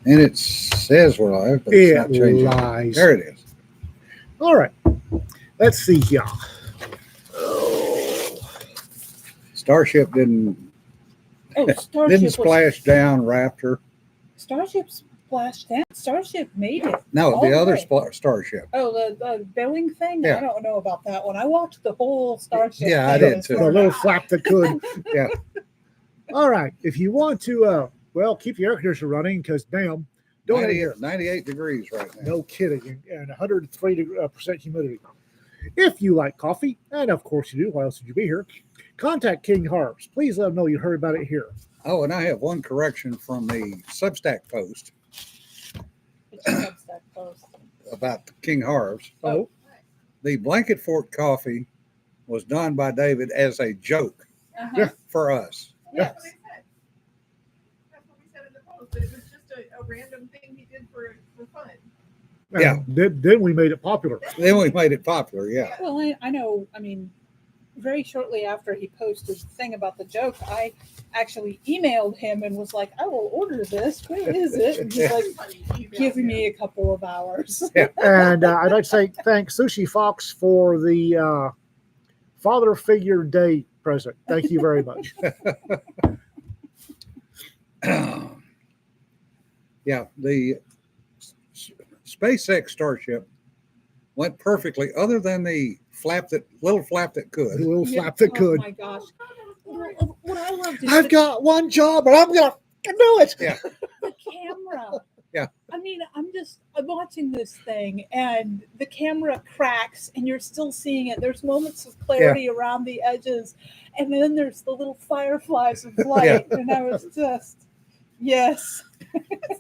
And it says we're live, but it's not changing. Lies. There it is. All right. Let's see here. Oh. Starship didn't Starship splash down Raptor. Starship splashed down. Starship made it. No, all the the other way. Starship. Oh, the Boeing thing? Yeah. I don't know about that one. I watched the whole Starship. Yeah, I thing did this too. The morning. little flap that could. Yeah. All right. If you want to, keep your air conditioner running because, damn, donate here. 98 degrees right now. No kidding. And 103% humidity. If you like coffee, and of course you do, why else would you be here? Contact King Harps. Please let them know you heard about it here. Oh, and I have one correction from the Substack post Which Substack post? about King Harps. Oh, The Blanket Fort coffee was done by David as a joke Uh-huh. Yeah. for us. Yes. That's what we said in the post. It was just a random thing he did for fun. Yeah. Then we made it popular. Then we made it popular. Yeah. Well, I know. I mean, very shortly after he posted the thing about the joke, I actually emailed him and was like, "I will order this. Where is it?" And he's like, "Give me a couple of hours." And I'd like to say thanks, Sushi Fox, for the Father Figure Day present. Thank you very much. Yeah, the SpaceX Starship went perfectly, other than the little flap that The could. little flap that Oh could. my gosh! What I loved is I've got one job and I'm going to do it. Yeah. the camera. Yeah. I mean, I'm watching this thing and the camera cracks and you're still seeing it. There's moments of clarity around the edges. And then there's the little fireflies of light. And I was just, yes.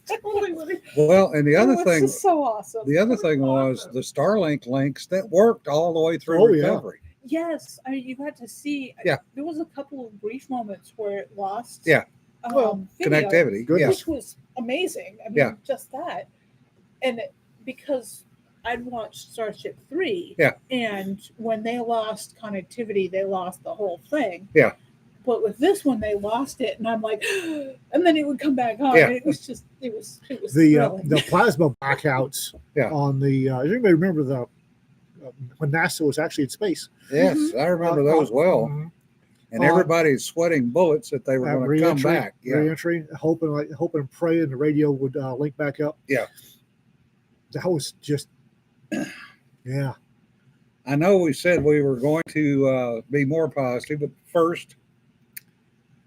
Totally what it- Well, and the other It's thing, just so awesome. the other thing was the Starlink links that worked all the way through Oh, yeah. recovery. Yes. I mean, you got to see, Yeah. there was a couple of brief moments where it lost Yeah. video, Connectivity. Good. Yeah. which was amazing. I mean, Yeah. just that. And because I'd watched Starship 3, Yeah. and when they lost connectivity, they lost the whole thing. Yeah. But with this one, they lost it, and I'm like, and then it would come back on. Yeah. And it was just, it was The thrilling. the plasma blackouts Yeah. on the, does anybody remember the when NASA was actually in space? Yes, I remember those well. Mhm. And everybody's sweating bullets that they were That going to come re-entry, back. Yeah. re-entry, hoping and praying the radio would link back up. Yeah. That was just, yeah. I know we said we were going to be more positive, but first,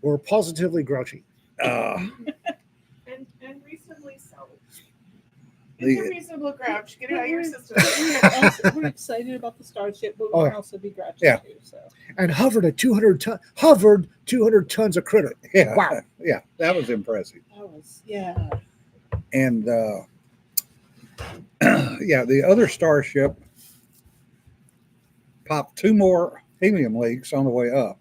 We're positively grouchy. uh, and reasonably so. The- It's a reasonable grouch. Get it out of your system. We're excited about the Starship, but we Oh, can yeah. also be grouchy Yeah. too. So And hovered 200 tons of critter. yeah, Wow. yeah, that was impressive. that was, yeah. And yeah, the other Starship popped 2 more helium leaks on the way up.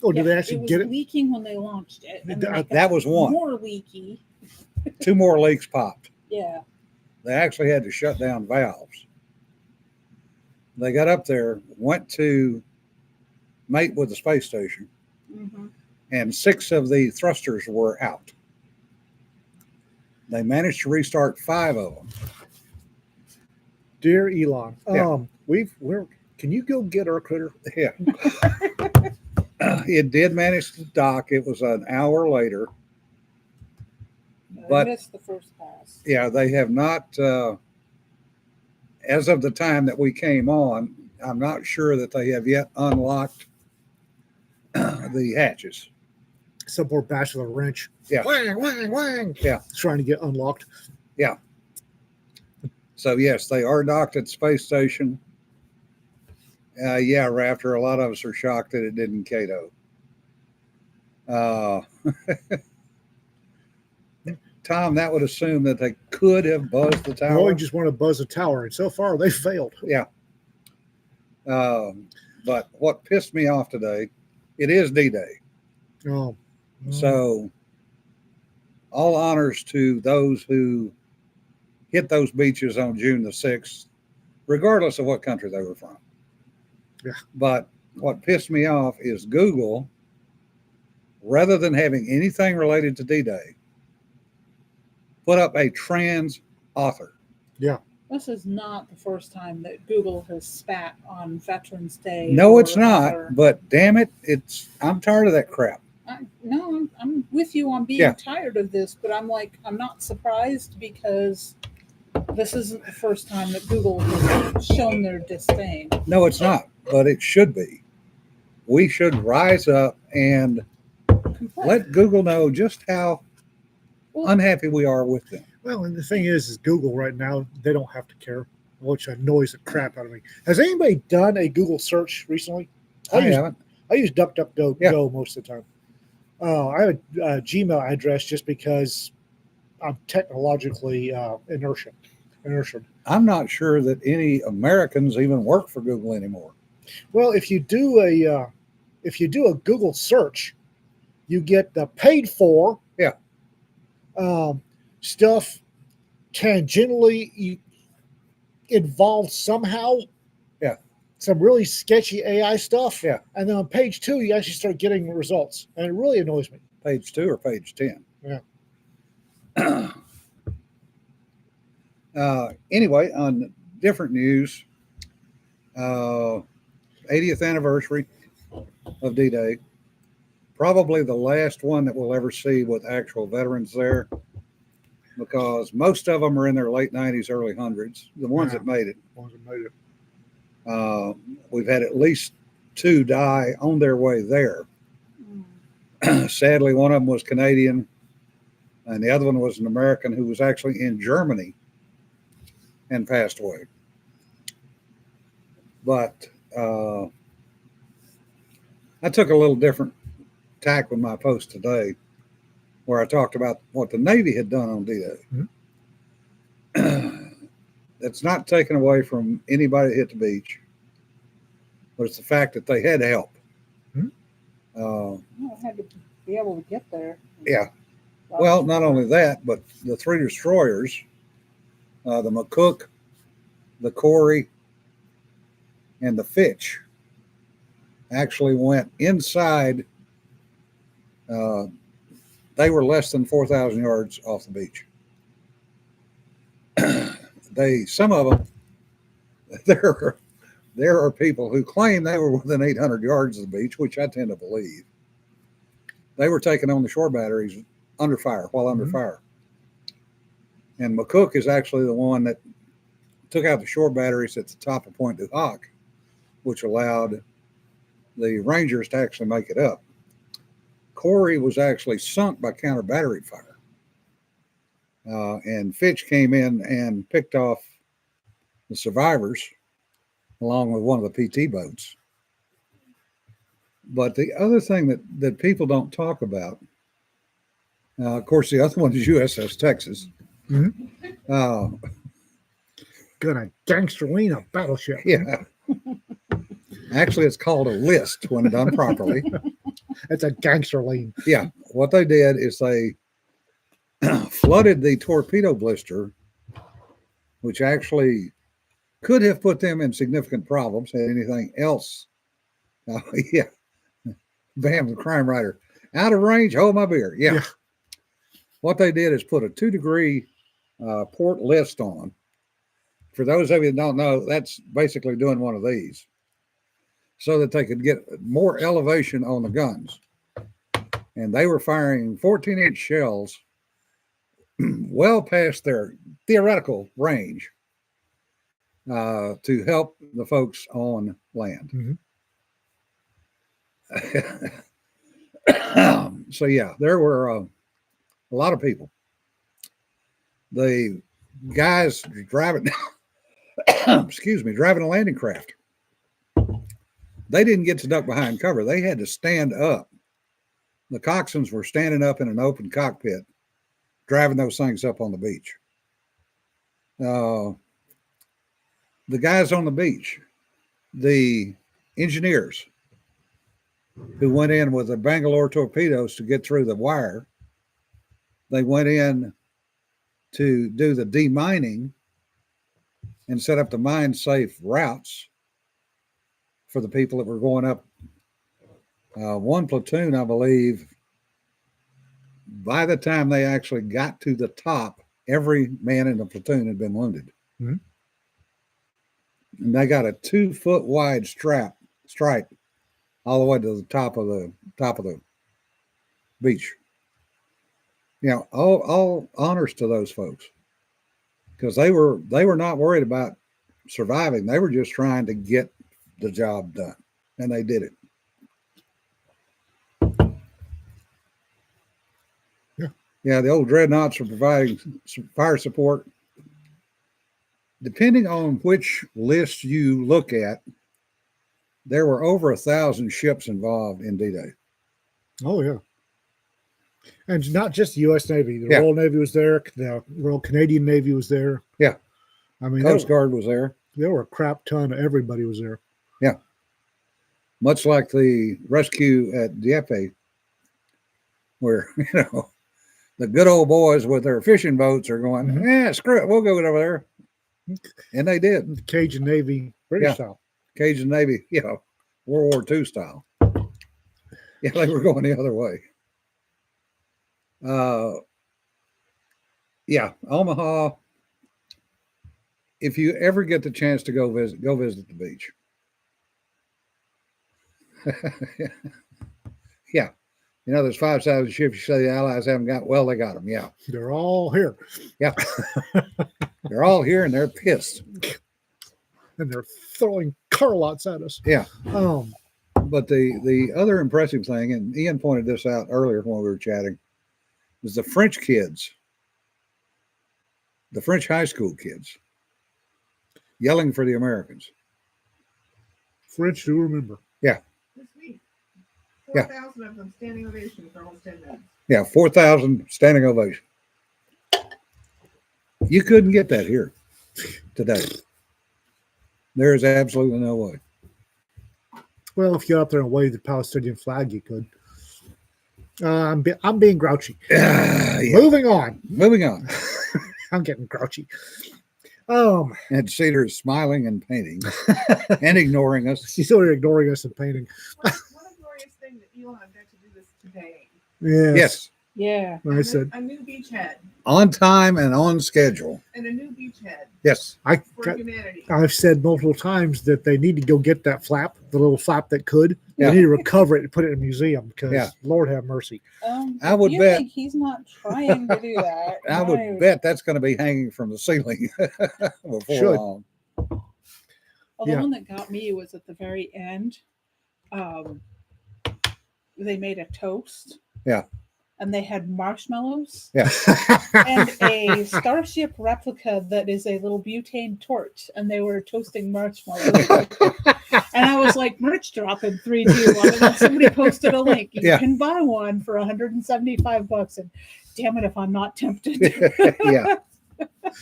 Oh, did Yeah, they actually it was get it? leaking when they launched it. And then it That got was one. more leaky. 2 more leaks popped. Yeah. They actually had to shut down valves. They got up there, went to mate with the space station, Mm-hmm. and 6 of the thrusters were out. They managed to restart 5 of them. Dear Elon, Yeah. can you go get our critter? Yeah. It did manage to dock. It was an hour later. But- I missed the first pass. Yeah, they have not, as of the time that we came on, I'm not sure that they have yet unlocked the hatches. Some poor bachelor wrench. Yeah. Wang, wang, wang. Yeah. Trying to get unlocked. So, yes, they are docked at the space station. Yeah, Raptor, a lot of us are shocked that it didn't Cato. Tom, that would assume that they could have buzzed the Well, tower. you just want to buzz the tower, and so far they failed. Yeah. But what pissed me off today, it is D-Day. Oh, So all honors to those who hit those beaches on June the 6th, regardless of what country they were from. Yeah. But what pissed me off is Google, rather than having anything related to D-Day, put up a trans author. This is not the first time that Google has spat on Veterans Day. No, or it's not. other- But damn it, I'm tired of that crap. No, I'm with you on being Yeah. tired of this, but I'm not surprised because this isn't the first time that Google has shown their disdain. No, it's not. But it should be. We should rise up and Complain. let Google know just how Well- unhappy we are with them. Well, and the thing is Google right now, they don't have to care, which annoys the crap out of me. Has anybody done a Google search recently? I haven't. I use DuckDuckGo Yeah. Go most of the time. I have a Gmail address just because I'm technologically inertia. I'm not sure that any Americans even work for Google anymore. Well, if you do a Google search, you get the paid for stuff tangentially involved somehow. Yeah. Some really sketchy AI stuff. Yeah. And then on page 2, you actually start getting results. And it really annoys me. Page 2 or page 10. Yeah. Anyway, on different news, 80th anniversary of D-Day. Probably the last one that we'll ever see with actual veterans there, because most of them are in their late 90s, early 100s, the ones that made it. We've had at least 2 die on their way there. Sadly, one of them was Canadian, and the other one was an American who was actually in Germany and passed away. But I took a little different tack with my post today, where I talked about what the Navy had done on D-Day. That's not taken away from anybody that hit the beach, but it's the fact that they had help. I had to be able to get there. Yeah. Well, not only that, but the 3 destroyers, the McCook, the Corey, and the Fitch, actually went inside. They were less than 4,000 yards off the beach. Some of them, there are people who claim they were within 800 yards of the beach, which I tend to believe. They were taking on the shore batteries under fire, while under fire. And McCook is actually the one that took out the shore batteries at the top of Point du Hoc, which allowed the Rangers to actually make it up. Corey was actually sunk by counter battery fire. And Fitch came in and picked off the survivors along with one of the PT boats. But the other thing that people don't talk about, of course, the other one is USS Texas. Gonna gangsterline a battleship. Yeah. Actually, it's called a list when done properly. It's a gangsterline. Yeah. What they did is they flooded the torpedo blister, which actually could have put them in significant problems had anything else. Yeah. Bam, the crime writer. Out of range, hold my beer. Yeah. What they did is put a 2-degree port list on. For those of you that don't know, that's basically doing one of these so that they could get more elevation on the guns. And they were firing 14-inch shells well past their theoretical range to help the folks on land. So, yeah, there were a lot of people. The guys driving, driving a landing craft, they didn't get to duck behind cover. They had to stand up. The coxswains were standing up in an open cockpit, driving those things up on the beach. The guys on the beach, the engineers who went in with the Bangalore torpedoes to get through the wire, they went in to do the demining and set up the mine safe routes for the people that were going up. One platoon, I believe, by the time they actually got to the top every man in the platoon had been wounded. Mhm. And they got a 2-foot wide stripe all the way to the top of the beach. You know, all honors to those folks, because they were not worried about surviving. They were just trying to get the job done, and they did it. Yeah, the old dreadnoughts are providing fire support. Depending on which list you look at, there were over 1,000 ships involved in D-Day. Oh yeah, and not just the U.S. Navy. The Yeah. Royal Navy was there. The Royal Canadian Navy was there. Yeah. I mean, Coast Guard was there, there were a crap ton. Everybody was there. much like the rescue at Dieppe, where, the good old boys with their fishing boats are going, Mhm. screw it, we'll go over there. And they did. The Cajun Navy, British Yeah. style. Cajun Navy, World War II style. Yeah, they were going the other way. Yeah, Omaha. If you ever get the chance to go visit the beach. Yeah. There's 5,000 ships you say the Allies haven't got. Well, they got them. Yeah. They're all here, Yeah. They're all here and they're pissed. and they're throwing car lots at us. Yeah. But the other impressive thing, and Ian pointed this out earlier when we were chatting, is the French kids, the French high school kids, yelling for the Americans. French do remember. This week. Yeah. 4,000 of them standing ovation for almost 10 minutes. Yeah, 4,000 standing ovation. You couldn't get that here today. There is absolutely no way. Well, if you got up there and waved the Palestinian flag, you could. I'm being grouchy. Yeah. Moving on. Moving on. I'm getting grouchy. And Cedar is smiling and painting and ignoring us. She's still ignoring us and painting. What a glorious thing that Elon got to do this today. Yes. Yeah. I said, A new beachhead On time and on schedule. and a new beachhead Yes. for humanity. I've said multiple times that they need to go get that flap, the little flap that could. Yeah. They need to recover it and put it in a museum because Yeah. Lord have mercy. I would you bet- think he's not trying to do that? I would bet that's going to be hanging from the ceiling before Should. long. Well, Yeah. the one that got me was at the very end. They made a toast. Yeah. And they had marshmallows Yeah. and a starship replica that is a little butane torch, and they were toasting marshmallows. And I was like, merch drop in 3, 2, 1. And then somebody posted a link. You Yeah. can buy one for $175. And damn it if I'm not tempted. Yeah. That's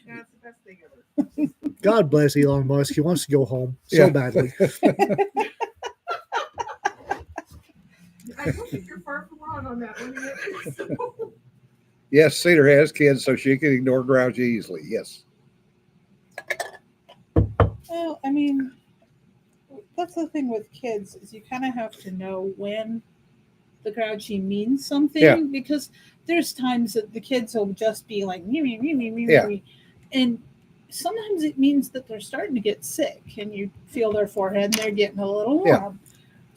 the best thing ever. God bless Elon Musk. He wants to go home so Yeah. badly. I don't think you're far from wrong on that one. Yes, Cedar has kids, so she can ignore grouchy easily. Yes. Well, I mean, that's the thing with kids is you kind of have to know when the grouchy means something, Yeah. because there's times that the kids will just be like me, me, me, me, me, Yeah. me, and sometimes it means that they're starting to get sick, and you feel their forehead and they're getting a little warm. Yeah.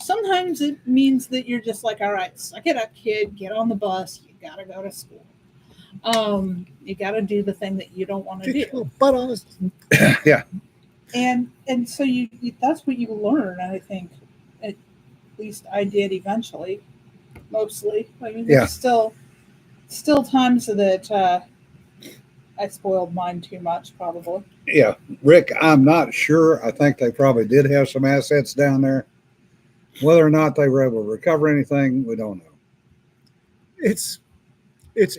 Sometimes it means that you're just like, all right, suck it up, kid, get on the bus, you gotta go to school. You gotta do the thing that you don't want to Get do. your butt on us. And so you that's what you learn. I think at least I did eventually, mostly. I mean, Yeah. there's still times that I spoiled mine too much, probably. Yeah. Rick, I'm not sure. I think they probably did have some assets down there. Whether or not they were able to recover anything, we don't know. It's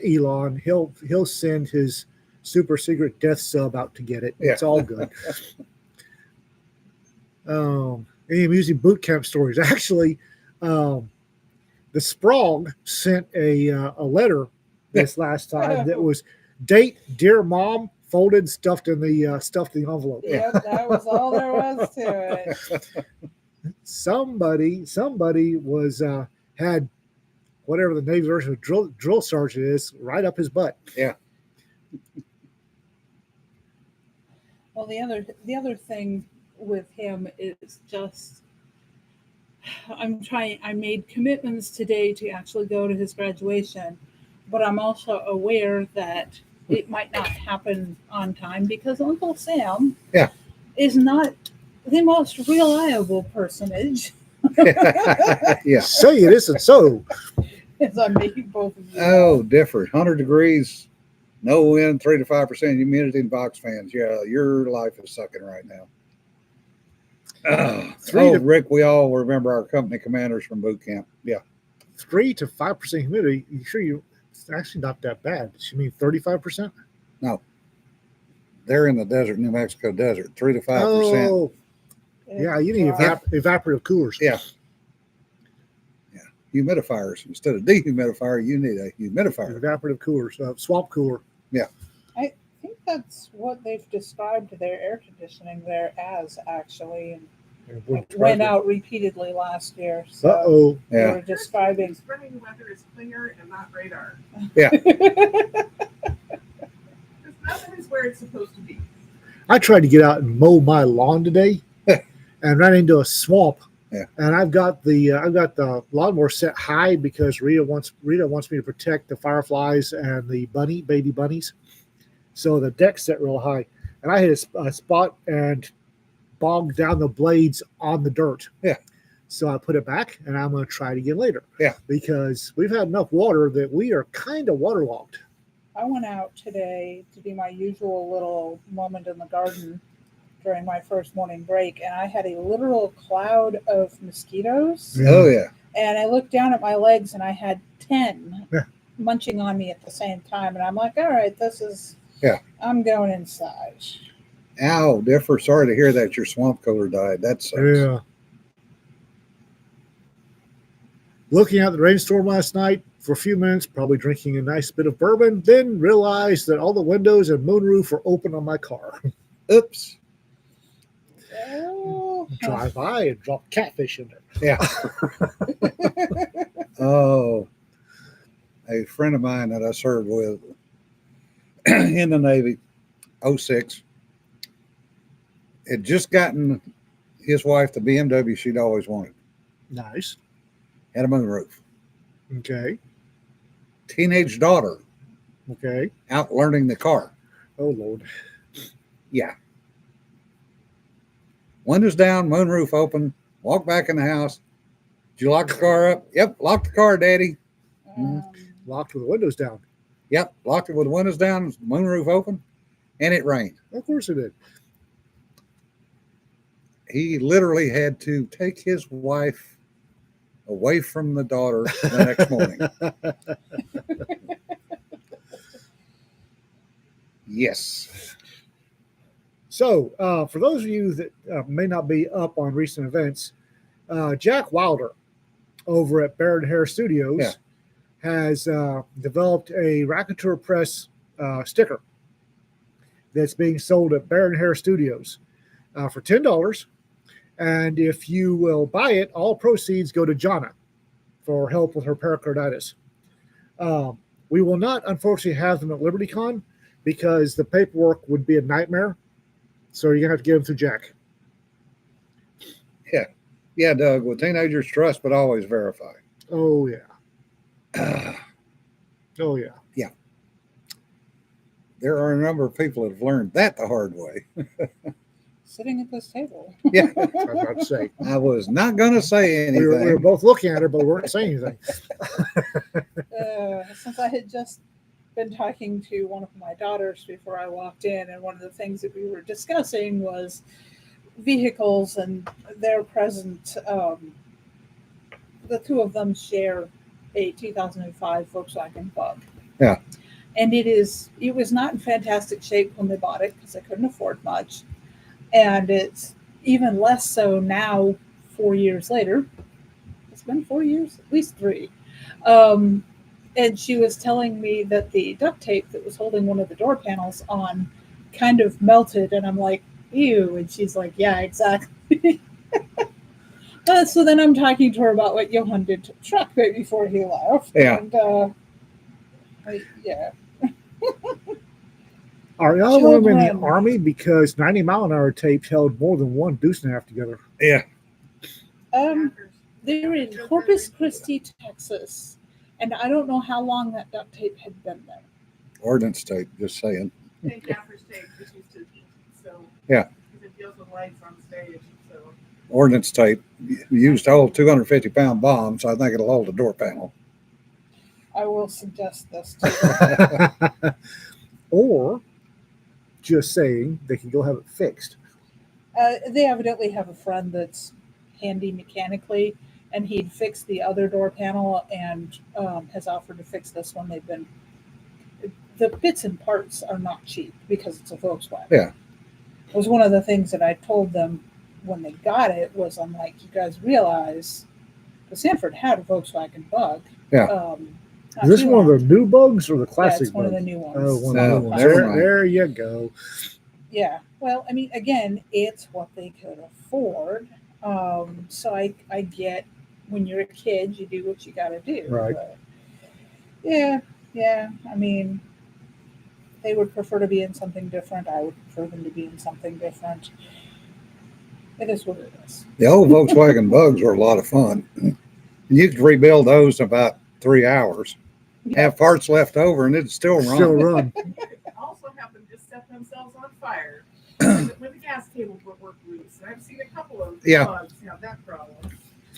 Elon. He'll send his super secret death sub out to get it. It's Yeah. all good. Any amusing boot camp stories? Actually, the Sprague sent a letter this last time that was date dear mom, folded, stuffed in the envelope. Yep, that was all there was to it. Somebody was had whatever the Navy version of drill sergeant is right up his butt. Yeah. Well, the other thing with him is just I made commitments today to actually go to his graduation, but I'm also aware that it might not happen on time because Uncle Sam Yeah. is not the most reliable personage. Yeah. Say it isn't so. As I'm making both of you. Oh, different. 100 degrees, no wind, 3 to 5% humidity, and Fox fans. Yeah, your life is sucking right now. Rick, we all remember our company commanders from boot camp. Yeah. 3 to 5% humidity. You sure it's actually not that bad. You mean 35%? No. They're in the desert, New Mexico desert, 3 to 5%. Oh, yeah, you need evaporative coolers. Yeah. Humidifiers. Instead of dehumidifier, you need a humidifier. Evaporative coolers, swamp cooler. I think that's what they've described their air conditioning there as, actually. And it went out repeatedly last year. So Uh-oh. they Yeah. were describing. Spring weather is clear and not radar. Yeah. Because nothing is where it's supposed to be. I tried to get out and mow my lawn today and ran into a swamp. Yeah. And I've got the lawnmower set high because Rita wants me to protect the fireflies and the baby bunnies. So the deck's set real high. And I hit a spot and bogged down the blades on the dirt. Yeah. So I put it back and I'm going to try it again later. Yeah. Because we've had enough water that we are kind of waterlogged. I went out today to do my usual little moment in the garden during my first morning break, and I had a literal cloud of mosquitoes. Oh, yeah. And I looked down at my legs, and I had 10 munching on me at the same time. And I'm like, all right, this is, I'm going inside. Ow, Differ. Sorry to hear that your swamp cooler died. That sucks. Yeah. Looking at the rainstorm last night for a few minutes, probably drinking a nice bit of bourbon, then realized that all the windows and moonroof were open on my car. Oops. Oh. Drive by and drop catfish in there. Yeah. Oh, a friend of mine that I served with in the Navy, 06, had just gotten his wife the BMW she'd always wanted. Nice. Had a moonroof. Okay. Teenage daughter Okay. out learning the car. Oh, Lord. Yeah. Windows down, moonroof open, walk back in the house. Did you lock the car up? Yep, lock the car, Daddy. Locked with the windows down. Yep, locked it with the windows down, moonroof open, and it rained. Of course it did. He literally had to take his wife away from the daughter the next morning. Yes. So, for those of you that may not be up on recent events, Jack Wilder over at Baron Hair Studios has developed a Racketeer Press sticker that's being sold at Baron Hair Studios for $10. And if you will buy it, all proceeds go to Jonna for help with her pericarditis. We will not, unfortunately, have them at LibertyCon because the paperwork would be a nightmare. So you're going to have to get them through Jack. Yeah, Doug, with teenagers, trust but always verify. Oh, yeah. Oh, yeah. Yeah. There are a number of people that have learned that the hard way. Sitting at this table. Yeah. I was about to say. I was not going to say anything. We were both looking at her, but we weren't saying anything. Since I had just been talking to one of my daughters before I walked in, and one of the things that we were discussing was vehicles and their present. The two of them share a 2005 Volkswagen Bug. Yeah. And it was not in fantastic shape when they bought it because they couldn't afford much. And it's even less so now, 4 years later. It's been 4 years, at least 3. And she was telling me that the duct tape that was holding one of the door panels on kind of melted. And I'm like, ew. And she's like, yeah, exactly. So then I'm talking to her about what Johan did to the truck right before he left. Yeah. And, yeah. Are y'all want them in the Children. Army because 90-mile-an-hour tapes held more than one deuce and a half together? Yeah. They're in Corpus Christi, Texas, and I don't know how long that duct tape had been there. Ordnance tape, just saying. And gaffer's tape, which used to eat, so. Yeah. Because it deals with lights on stage, so. Ordnance tape used to hold 250-pound bombs. So I think it'll hold a door panel. I will suggest this to Or just saying they can go have it fixed. They evidently have a friend that's handy mechanically, and he'd fixed the other door panel and has offered to fix this one. The bits and parts are not cheap because it's a Volkswagen. Yeah. It was one of the things that I told them when they got it was, I'm like, you guys realize, because Sanford had a Volkswagen Bug. Yeah. Is this one of the new bugs or the Yeah, classic it's one of the bugs? new ones. Oh, one of No, the new ones. never There, mind. there you go. Yeah. Well, I mean, again, it's what they could afford. So I get when you're a kid, you do what you got to do. Right. But yeah. I mean, they would prefer to be in something different. I would prefer them to be in something different. It is what it is. The old Volkswagen Bugs were a lot of fun. You could rebuild those in about 3 hours, have parts left over, and it'd still run. Still run. You could also have them just set themselves on fire when the gas cables work loose. And I've seen a couple of Yeah. bugs have that problem.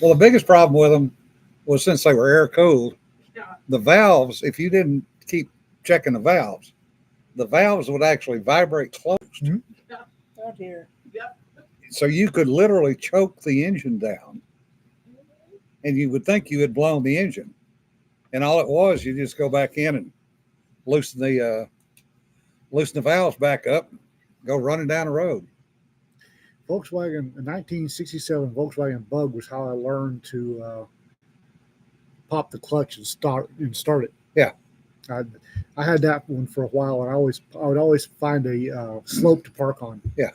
Well, the biggest problem with them was since they were air cooled, Yeah. the valves, if you didn't keep checking the valves would actually vibrate closed. Oh dear. Yep. So you could literally choke the engine down, and you would think you had blown the engine. And all it was, you just go back in and loosen the valves back up, go running down the road. Volkswagen, a 1967 Volkswagen Bug was how I learned to pop the clutch and start it. Yeah. I had that one for a while, and I would always find a slope to park on. Yeah.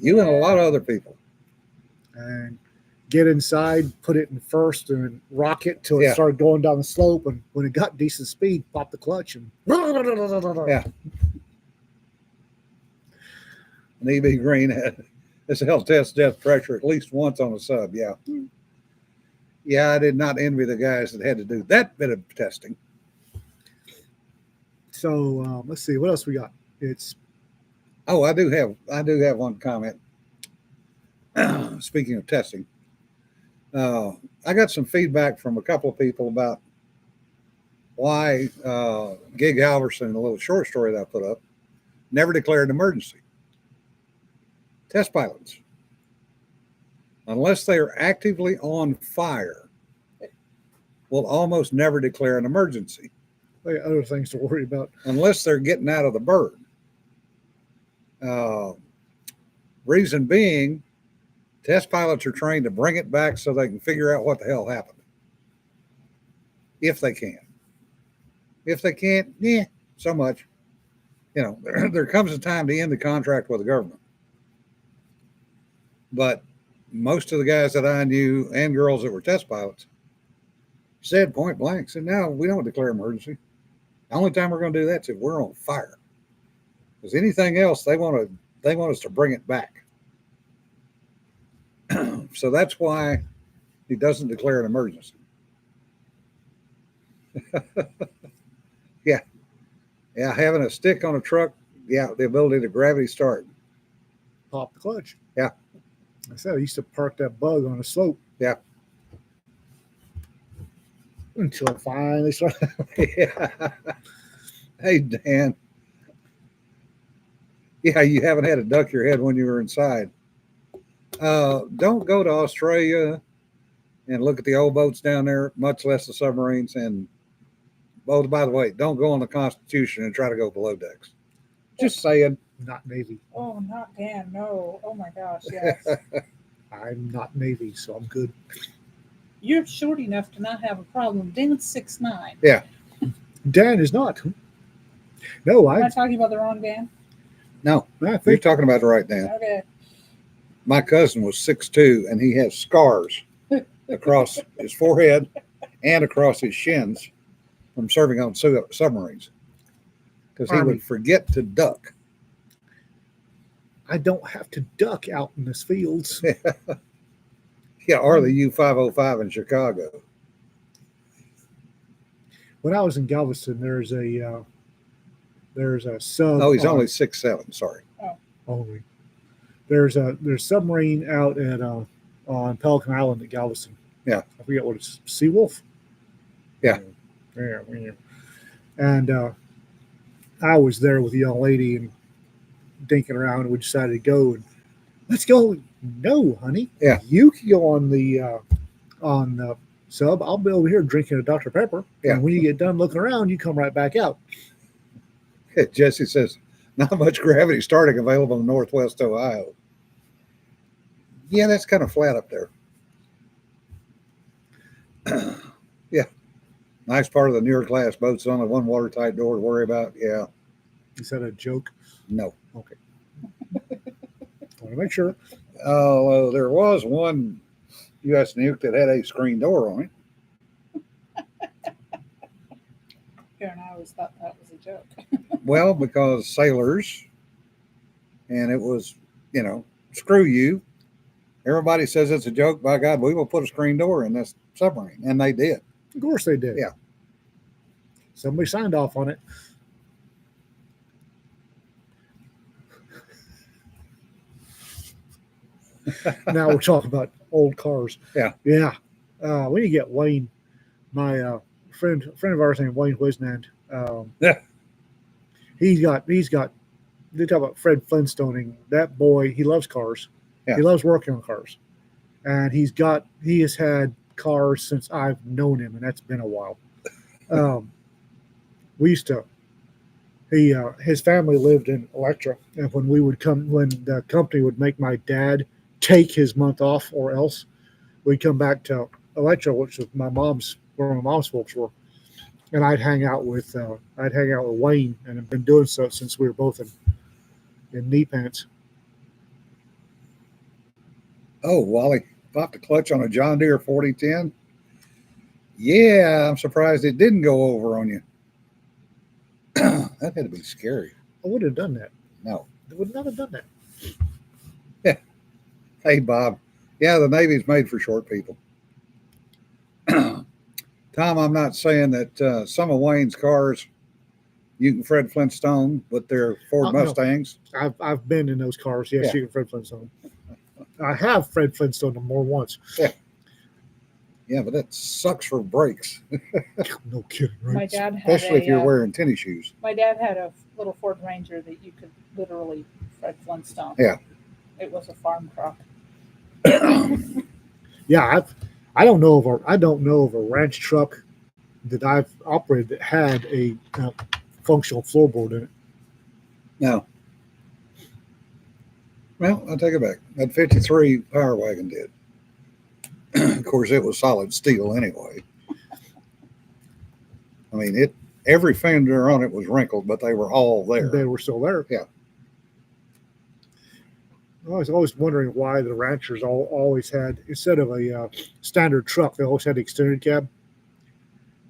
You and a lot of other people. And get inside, put it in first, and rock it till it Yeah. started going down the slope. And when it got decent speed, pop the clutch and Yeah. And EB Green had this hell test depth pressure at least once on a sub. Yeah. Yeah, I did not envy the guys that had to do that bit of testing. So let's see what else we got. It's Oh, I do have one comment. Speaking of testing, I got some feedback from a couple of people about why Gig Halverson, a little short story that I put up, never declared an emergency. Test pilots, unless they are actively on fire, will almost never declare an emergency they got other things to worry about. unless they're getting out of the bird. Reason being, test pilots are trained to bring it back so they can figure out what the hell happened. If they can. If they can't, so much. You know, there comes a time to end the contract with the government. But most of the guys that I knew and girls that were test pilots said point blank, said, no, we don't declare emergency. The only time we're going to do that is if we're on fire. Because anything else, they want us to bring it back. So that's why he doesn't declare an emergency. Yeah, having a stick on a truck, the ability to gravity start. Pop the clutch. Yeah. I said I used to park that Bug on a slope. Yeah. Until I finally started. Yeah. Hey, Dan. Yeah, you haven't had to duck your head when you were inside. Don't go to Australia and look at the old boats down there, much less the submarines. And, oh, by the way, don't go on the Constitution and try to go below decks. Just saying. Not Navy. Oh, not Dan. No. Oh my gosh. Yes. I'm not Navy, so I'm good. You're short enough to not have a problem. Dan's 6'9". Dan is not. No, Am I I talking about the wrong Dan? No, I you're think talking about the right Dan. Okay. My cousin was 6'2", and he has scars across his forehead and across his shins from serving on submarines. because he Army. would forget to duck. I don't have to duck out in this fields. Yeah, or the U-505 in Chicago. When I was in Galveston, there's a sub. Oh, he's on- only 6'7". Sorry. only. There's submarine out at on Pelican Island at Galveston. Yeah. I forget what it's. Seawolf. Yeah. Yeah. And I was there with a young lady and dinking around, and we decided to go and let's go. No, honey. Yeah. You can go on the sub. I'll be over here drinking a Dr. Pepper. Yeah. And when you get done looking around, you come right back out. Jesse says, not much gravity starting available in Northwest Ohio. Yeah, that's kind of flat up there. Yeah. Nice part of the newer class boats, only one watertight door to worry about. Yeah. Is that a joke? No. Okay. Want to make sure. Oh, there was one U.S. nuke that had a screen door on it. Karen, I always thought that was a joke. Well, because sailors, and it was, screw you. Everybody says it's a joke. By God, we will put a screen door in this submarine. And they did. Of course they did. Yeah. Somebody signed off on it. Now we're talking about old cars. Yeah. Yeah. We need to get Wayne, my friend of ours named Wayne Wisnand. Yeah. He's got, they talk about Fred Flintstoning. That boy, he loves cars. Yeah. He loves working on cars. And he has had cars since I've known him, and that's been a while. We used to, his family lived in Electra, and when the company would make my dad take his month off or else, we'd come back to Electra, which was where my mom's folks were, and I'd hang out with Wayne, and I've been doing so since we were both in knee pants. Oh, Wally, popped the clutch on a John Deere 4010. Yeah, I'm surprised it didn't go over on you. That had to be scary. I would have done that. No. I would not have done that. Hey, Bob. Yeah, the Navy's made for short people. Tom, I'm not saying that some of Wayne's cars you can Fred Flintstone, but they're Ford No. Mustangs. I've been in those cars. Yes, Yeah. you can Fred Flintstone. I have Fred Flintstone them more than once. Yeah, but that sucks for brakes, No kidding, right? My dad had especially if you're wearing tennis shoes. my dad had a little Ford Ranger that you could literally Fred Flintstone. Yeah. It was a farm truck. Yeah, I don't know of a ranch truck that I've operated that had a functional floorboard in it. No. Well, I'll take it back. That 53 Power Wagon did. Of course, it was solid steel anyway. I mean, every fender on it was wrinkled, but they were all there. They were still there. Yeah. I was always wondering why the ranchers always had, instead of a standard truck, they always had the extended cab.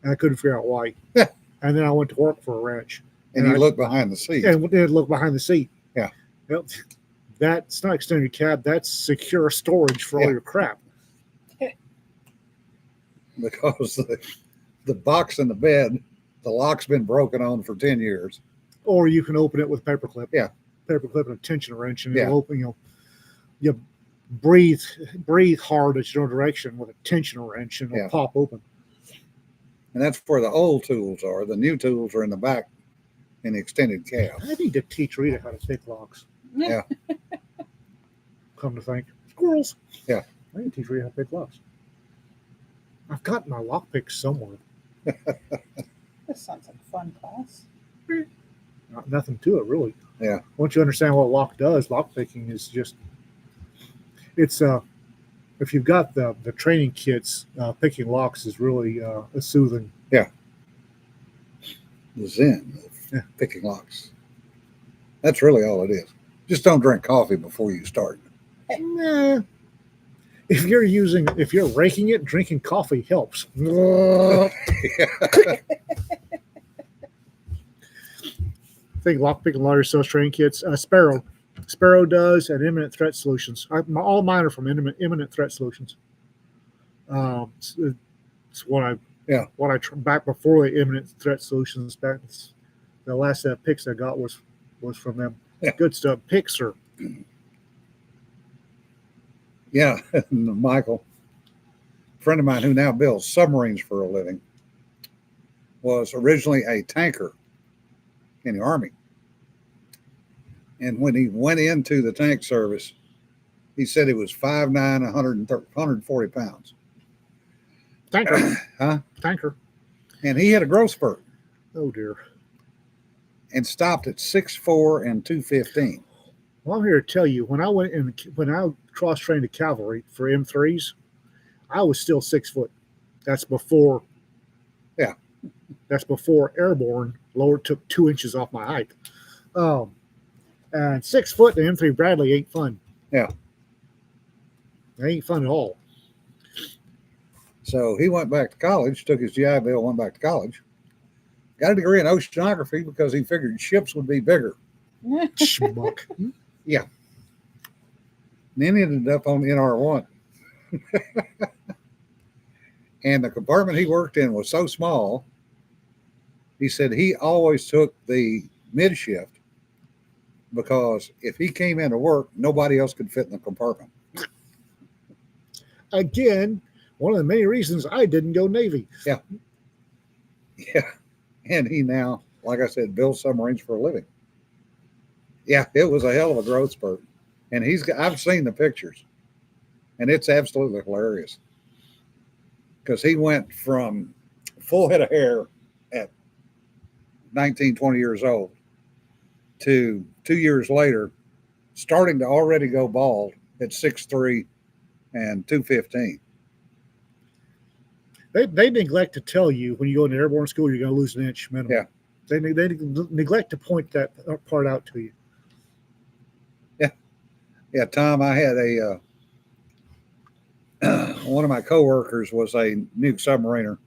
And I couldn't figure out why. Yeah. And then I went to work for a ranch. And you look behind the seat. And then look behind the seat. Yeah. Well, that's not extended cab. That's secure storage for all Yeah. your crap. Because the box in the bed, the lock's been broken on for 10 years. Or you can open it with a paperclip. Yeah. Paperclip and a tension wrench, and Yeah. it'll open. You breathe hard at your direction with a tension wrench, and it'll Yeah. pop open. And that's where the old tools are. The new tools are in the back in the extended cab. I need to teach Rita how to pick locks. Yeah. Come to think, squirrels. Yeah. I need to teach Rita how to pick locks. I've got my lock picks somewhere. This sounds like a fun class. Nothing to it, really. Yeah. Once you understand what lock does, lock picking is just, it's if you've got the training kits, picking locks is really a soothing. The zen of Yeah. picking locks. That's really all it is. Just don't drink coffee before you start. Nah. If you're raking it, drinking coffee helps. I think Lockpick and Lawyer sells training kits. Sparrow does, and Imminent Threat Solutions. All mine are from Imminent Threat Solutions. It's what I back before the Imminent Threat Solutions. Back the last set of picks I got was from them. Yeah. Good stuff. Picks are Yeah, Michael, a friend of mine who now builds submarines for a living, was originally a tanker in the Army. And when he went into the tank service, he said he was 5'9", 140 pounds. tanker. Huh? Tanker. And he had a growth spurt Oh dear. and stopped at 6'4" and 215. Well, I'm here to tell you, when I cross-trained the cavalry for M3s, I was still 6 foot. That's before. Yeah. That's before airborne took 2 inches off my height. And 6 foot in M3 Bradley ain't fun. Yeah. It ain't fun at all. So he went back to college, took his GI Bill, went back to college, got a degree in oceanography because he figured ships would be bigger. Schmuck. And then he ended up on NR1. And the compartment he worked in was so small, he said he always took the mid shift because if he came into work, nobody else could fit in the compartment. Again, one of the many reasons I didn't go Navy. Yeah. And he now, like I said, builds submarines for a living. Yeah, it was a hell of a growth spurt. And I've seen the pictures, and it's absolutely hilarious. Because he went from full head of hair at 19, 20 years old to 2 years later, starting to already go bald at 6'3" and 215. They neglect to tell you when you go into airborne school you're going to lose an inch minimum. Yeah. They neglect to point that part out to you. Yeah, Tom, I had one of my coworkers was a nuke submariner,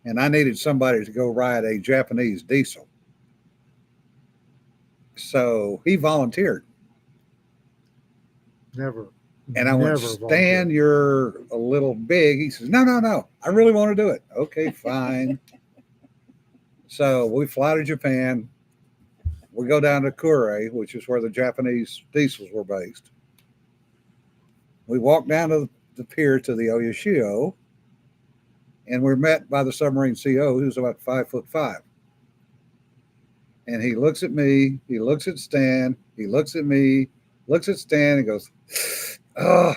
and I needed somebody to go ride a Japanese diesel. So he volunteered. Never. And I went, Stan, you're a little big. He says, no. I really want to do it. Okay, fine. So we fly to Japan. We go down to Kure, which is where the Japanese diesels were based. We walk down to the pier to the Oyashio, and we're met by the submarine CO, who's about 5'5". And he looks at me, he looks at Stan, he looks at me, looks at Stan, and goes, "Oh,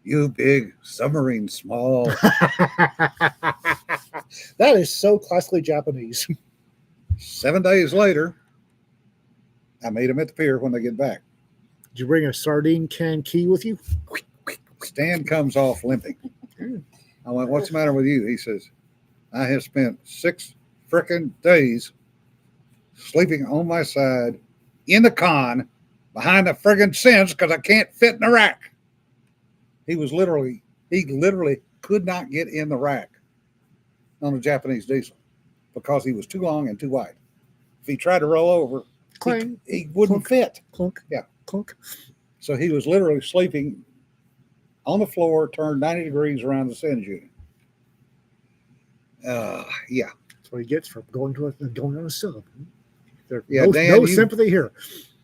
you big, submarine small." That is so classically Japanese. 7 days later, I meet him at the pier when they get back. Did you bring a sardine can key with you? Stan comes off limping. I went, "What's the matter with you?" He says, "I have spent 6 frickin' days sleeping on my side in the con behind the friggin' sins because I can't fit in the rack." He literally could not get in the rack on a Japanese diesel because he was too long and too wide. If he tried to roll over, he wouldn't fit. Clunk. Yeah. Clunk. So he was literally sleeping on the floor, turned 90 degrees around the sins unit. Yeah. That's what he gets for going on a sub. Yeah, no, Dan, no sympathy here.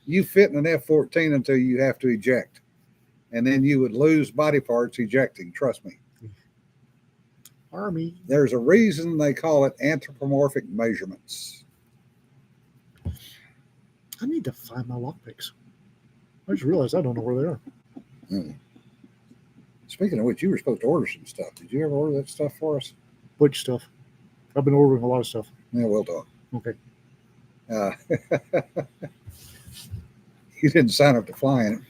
You fit in an F-14 until you have to eject. And then you would lose body parts ejecting. Trust me. Army. There's a reason they call it anthropomorphic measurements. I need to find my lockpicks. I just realized I don't know where they are. Speaking of which, you were supposed to order some stuff. Did you ever order that stuff for us? Which stuff? I've been ordering a lot of stuff. Yeah, we'll talk. Okay. You didn't sign up to fly in it.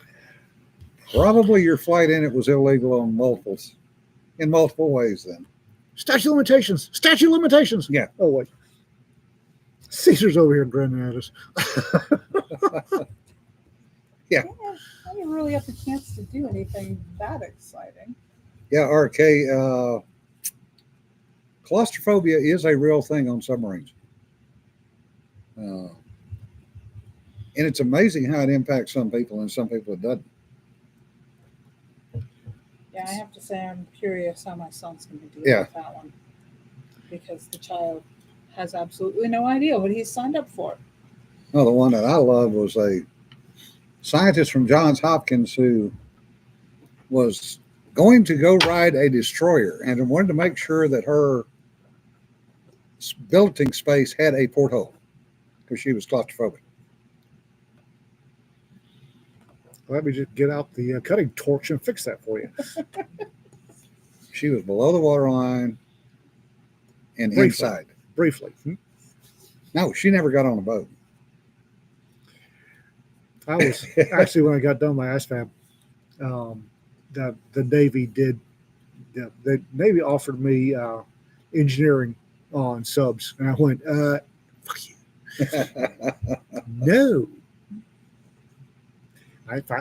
Probably your flight in it was illegal in multiple ways then. Statute of limitations. Statute of limitations. Yeah. Oh, wait. Caesar's over here grinning at us. Yeah, I didn't really have the chance to do anything that exciting. Yeah, RK, claustrophobia is a real thing on submarines. And it's amazing how it impacts some people and some people it doesn't. Yeah, I have to say, I'm curious how my son's going to deal Yeah. with that one, because the child has absolutely no idea what he's signed up for. Well, the one that I loved was a scientist from Johns Hopkins who was going to go ride a destroyer and wanted to make sure that her building space had a porthole because she was claustrophobic. Let me just get out the cutting torch and fix that for you. She was below the waterline and Briefly. inside. Briefly. No, she never got on a boat. I was actually, when I got done my ASVAB, the Navy did. The Navy offered me engineering on subs, and I went, "Fuck you, no."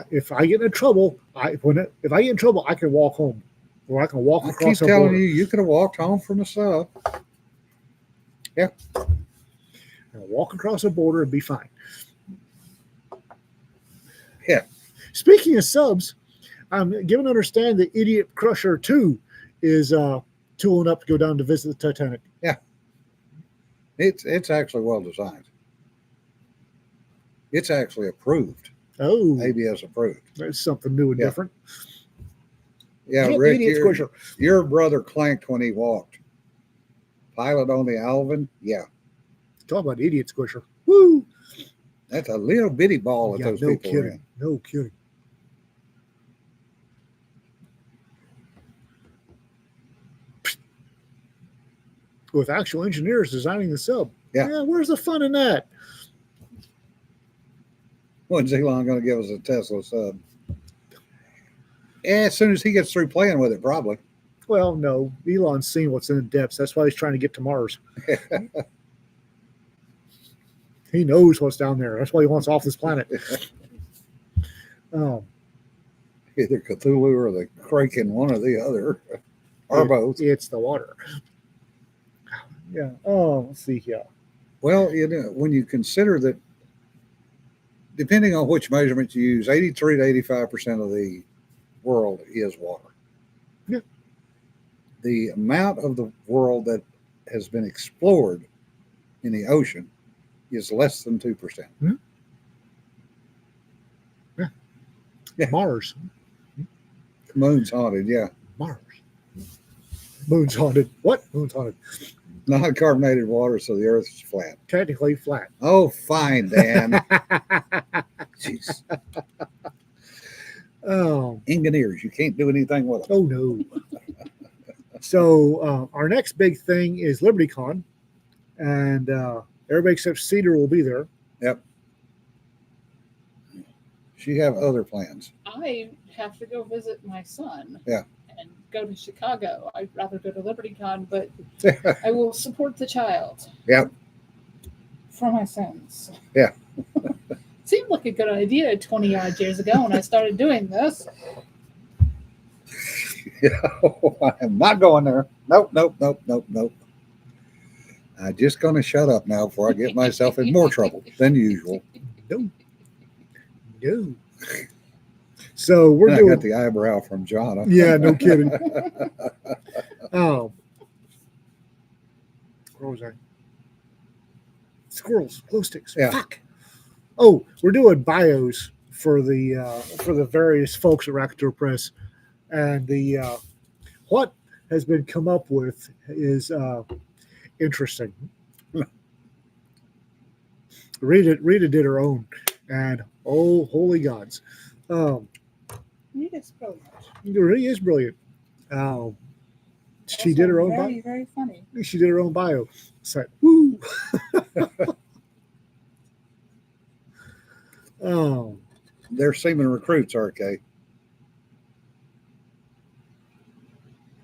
If I get in trouble, if I get in trouble, I can walk home, or I can walk I keep across the telling border. you could have walked home from the sub. I'll walk across the border and be fine. Yeah. Speaking of subs, I'm given to understand that Idiot Crusher 2 is tooling up to go down to visit the Titanic. It's actually well designed. It's actually approved. Oh, ABS approved. that's something new and Yeah. different. Yeah, Get Rick, Idiot Squisher. your brother clanked when he walked. Pilot on the Alvin, yeah, Talk about Idiot Squisher. Woo! that's a little bitty ball that Yeah, those no people are in. kidding. No kidding. With actual engineers designing the sub. Yeah. Where's the fun in that? When's Elon going to give us a Tesla sub? As soon as he gets through playing with it, probably. Well, no. Elon's seen what's in the depths. That's why he's trying to get to Mars. He knows what's down there. That's why he wants off this planet. Either Cthulhu or the Kraken, one or the other, or both. It's the water. Yeah. Oh, let's see here. Well, when you consider that, depending on which measurement you use, 83 to 85% of the world is water. Yeah. The amount of the world that has been explored in the ocean is less than 2%. Hmm? Yeah. Mars. The moon's haunted, yeah. Mars. Moon's haunted. What? Moon's haunted. Non-carbonated water, so the earth is flat. Technically flat. Oh, fine, Dan. Jeez. Engineers, you can't do anything with them. Oh, no. So our next big thing is LibertyCon, and everybody except Cedar will be there. Yep. She have other plans. I have to go visit my son. Yeah. And go to Chicago. I'd rather go to LibertyCon, but I will support the child. Yep. For my sins. Yeah. Seemed like a good idea 20 odd years ago when I started doing this. I am not going there. Nope. I'm just going to shut up now before I get myself in more trouble than usual. No. So we're I doing. got the eyebrow from John. Yeah, no kidding. Where was I? Squirrels, glow sticks. Yeah. Fuck. Oh, we're doing bios for the various folks at Racketeer Press, and the what has been come up with is interesting. Rita did her own, and oh, holy gods. Rita's brilliant. It really is brilliant. She did her own bio. Very, very funny. She did her own bio. It's like, woo. They're seeming recruits, RK.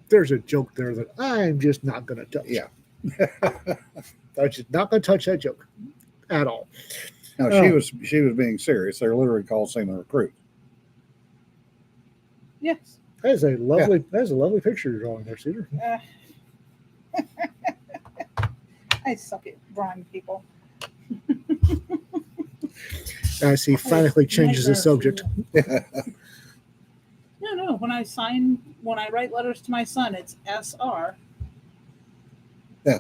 There's a joke there that I'm just not going to touch. Yeah. I'm just not going to touch that joke at all. No, she was being serious. They're literally called seeming recruits. Yes. That is a lovely picture you're drawing there, Cedar. I suck at drawing people. As he frantically changes the Nightmare subject. fuel. No. When I write letters to my son, it's SR. Yeah.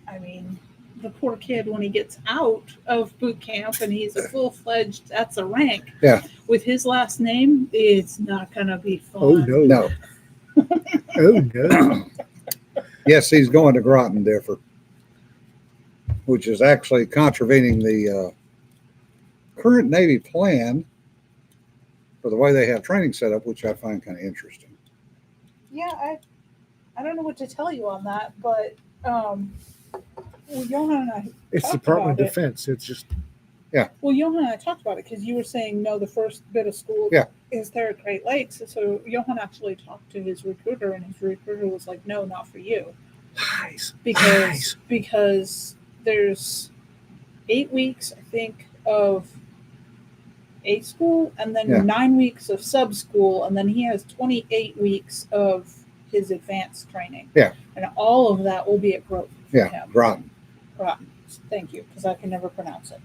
I mean, the poor kid, when he gets out of boot camp and he's a full-fledged, that's a rank. Yeah. With his last name, it's not going to be fun. Oh, no. No. Oh, no. Yes, he's going to Groton Differ, which is actually contravening the current Navy plan for the way they have training set up, which I find kind of interesting. Yeah, I don't know what to tell you on that, but well, Johan and I It's talked Department of about it. Defense. It's just, Well, Johan and I talked about it because you were saying no, the first bit of school Yeah. is there at Great Lakes. So Johan actually talked to his recruiter, and his recruiter was like, "No, not for you," lies. because there's 8 weeks, I think, of A school, and then Yeah. 9 weeks of sub school, and then he has 28 weeks of his advanced training. Yeah. And all of that will be at Groton. for Yeah, him. Groton. Groton. Thank you, because I can never pronounce it.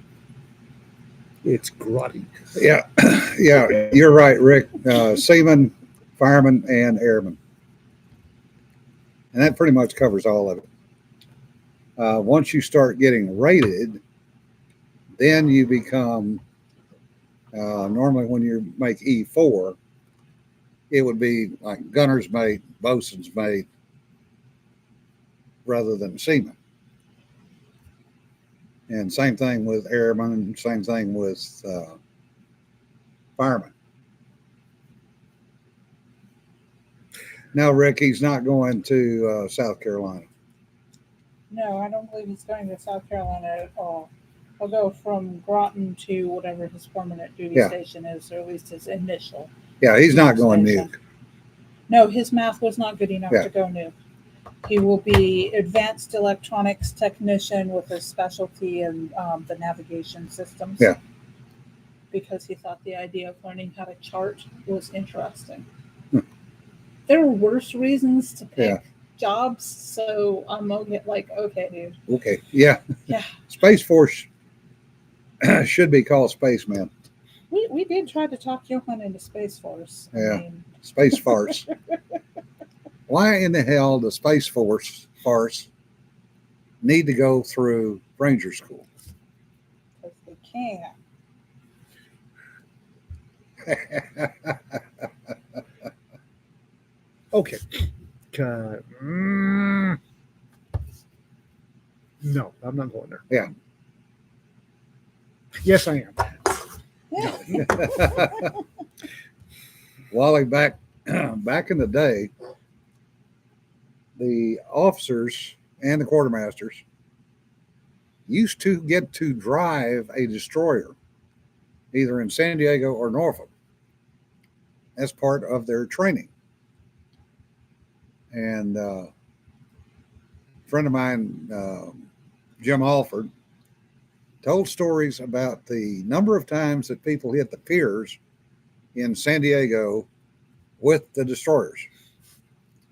It's grotty. Yeah, yeah, you're right, Rick. Seaman, fireman, and airman. And that pretty much covers all of it. Once you start getting rated, then you become, normally when you make E4, it would be like gunner's mate, bosun's mate, rather than seaman. And same thing with airmen, same thing with firemen. Now, Rick, he's not going to South Carolina. No, I don't believe he's going to South Carolina at all. He'll go from Groton to whatever his permanent duty Yeah. station is, or at least his initial. Yeah, he's not going station. nuke. No, his math was not good enough Yeah. to go nuke. He will be advanced electronics technician with a specialty in the navigation systems. Yeah. Because he thought the idea of learning how to chart was interesting. Hmm. There are worse reasons to pick Yeah. jobs, so I'm okay, dude. Okay, yeah. Yeah. Space Force should be called Spaceman. We did try to talk Johan into Space Force. Yeah. I mean, Space Farce. Why in the hell does Space Force farce need to go through Ranger School? because they can't. Okay. No, I'm not going there. Yeah. Yes, I am. Wally, back in the day, the officers and the quartermasters used to get to drive a destroyer, either in San Diego or Norfolk, as part of their training. And a friend of mine, Jim Alford, told stories about the number of times that people hit the piers in San Diego with the destroyers.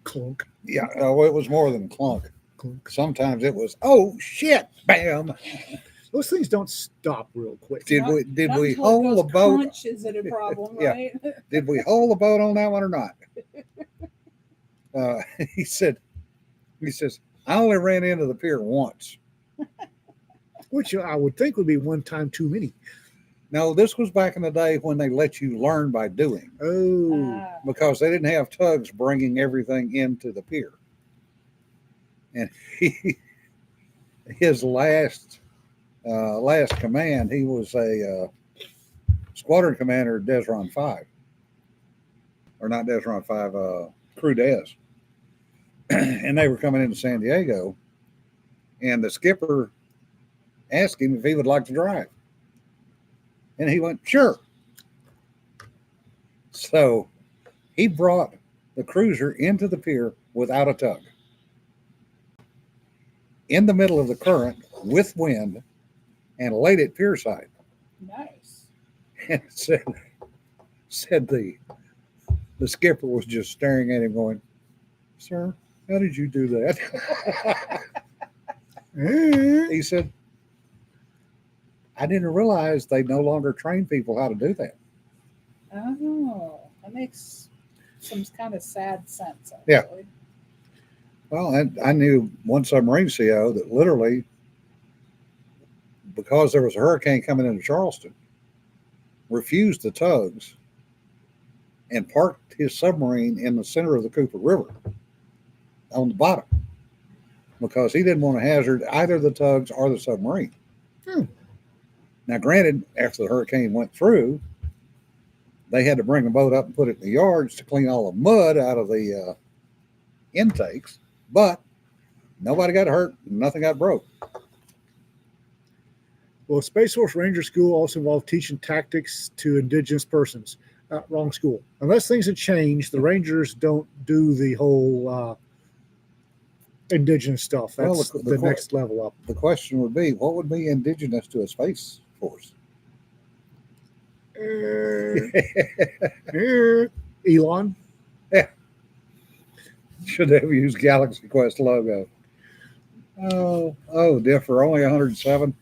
Clunk, Yeah, it was more than clunk. clunk. Sometimes it was, oh shit, bam. Those things don't stop real quick. Did Not- we not until it hold goes the boat? crunch, is it a problem, Yeah. right? Did we hold the boat on that one or not? He says, I only ran into the pier once. Which I would think would be one time too many. No, this was back in the day when they let you learn by doing, Oh, because they didn't have tugs bringing everything into the pier. And his last command, he was a squadron commander at Desron 5. Or not Desron 5, Crew Des. And they were coming into San Diego, and the skipper asked him if he would like to drive. And he went, sure. So he brought the cruiser into the pier without a tug, in the middle of the current with wind, and laid it pier side. Nice. And said the skipper was just staring at him going, sir, how did you do that? He said, I didn't realize they no longer train people how to do that. Oh, that makes some kind of sad sense. Yeah. Actually. Well, I knew one submarine CO that literally, because there was a hurricane coming into Charleston, refused the tugs and parked his submarine in the center of the Cooper River on the bottom because he didn't want to hazard either the tugs or the submarine. Hmm. Now, granted, after the hurricane went through, they had to bring a boat up and put it in the yards to clean all the mud out of the intakes, but nobody got hurt, nothing got broke. Well, Space Force Ranger School also involved teaching tactics to indigenous persons. Wrong school. Unless things have changed, the Rangers don't do the whole indigenous stuff. That's Well, the next level up. The question would be, what would be indigenous to a Space Force? Elon. Should have used Galaxy Quest logo. Oh, differ only 107.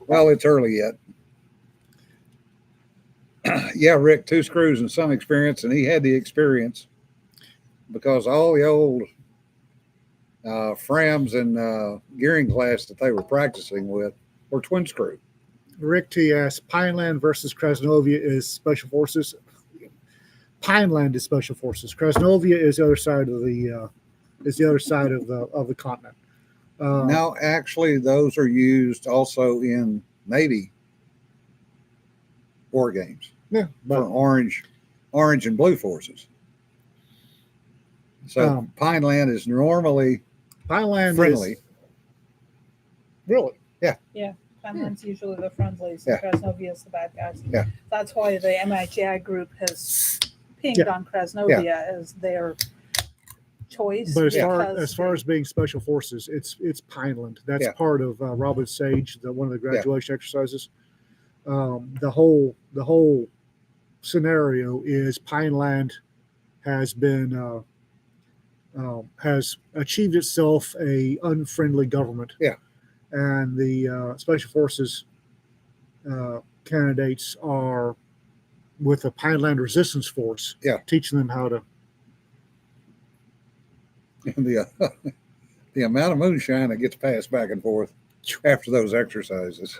Well, it's early yet. Yeah, Rick, 2 screws and some experience, and he had the experience because all the old Frams and gearing class that they were practicing with were twin screw. Rick T asks, Pineland versus Krasnovia is Special Forces. Pineland is Special Forces. Krasnovia is the other side of the continent. Now, actually, those are used also in Navy war games. Yeah, for but orange and blue forces. So Pineland is normally Pineland friendly. is really. Pineland's usually the friendlies. Yeah. Krasnovia is the bad guys. Yeah. That's why the MITI group has pinged on Krasnovia as their choice. But because as far as being Special Forces, it's Pineland. That's part of Robin Sage, one of the graduation exercises. The whole scenario is Pineland has been has achieved itself a unfriendly government. Yeah. And the Special Forces candidates are with the Pineland Resistance Force. Yeah. Teaching them how to. The amount of moonshine that gets passed back and forth after those exercises.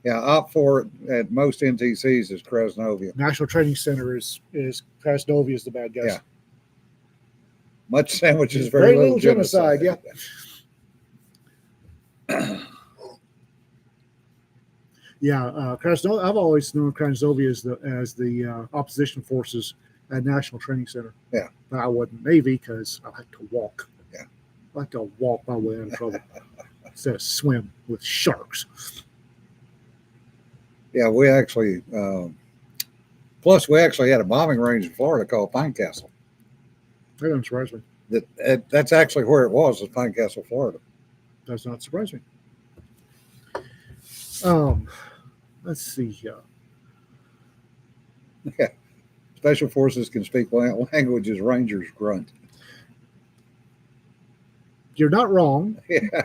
Yeah, Op 4 at most NTCs is Krasnovia. National Training Center is Krasnovia is the bad guys. Yeah. Much sandwiches, very little genocide. Yeah. Yeah, Krasnovia. I've always known Krasnovia as the opposition forces at National Training Center. Yeah. But I wasn't Navy because I like to walk. Yeah. I like to walk my way out of trouble instead of swim with sharks. Yeah, we actually, plus we actually had a bombing range in Florida called Pine Castle. That doesn't surprise me. That's actually where it was Pine Castle, Florida. Does not surprise me. Let's see here. Yeah. Special Forces can speak languages Rangers grunt. You're not wrong. Yeah.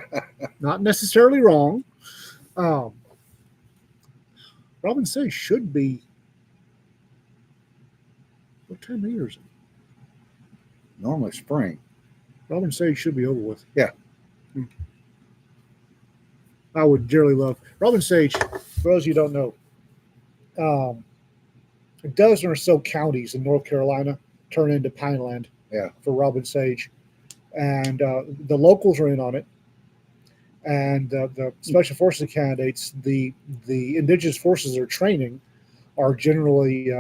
Not necessarily wrong. Robin Sage should be. What time of year is it? Normally spring. Robin Sage should be over with. Yeah. I would dearly love Robin Sage. For those of you who don't know, a dozen or so counties in North Carolina turn into Pineland. Yeah. For Robin Sage, and the locals are in on it, and the Special Forces candidates, the indigenous forces they're training, are generally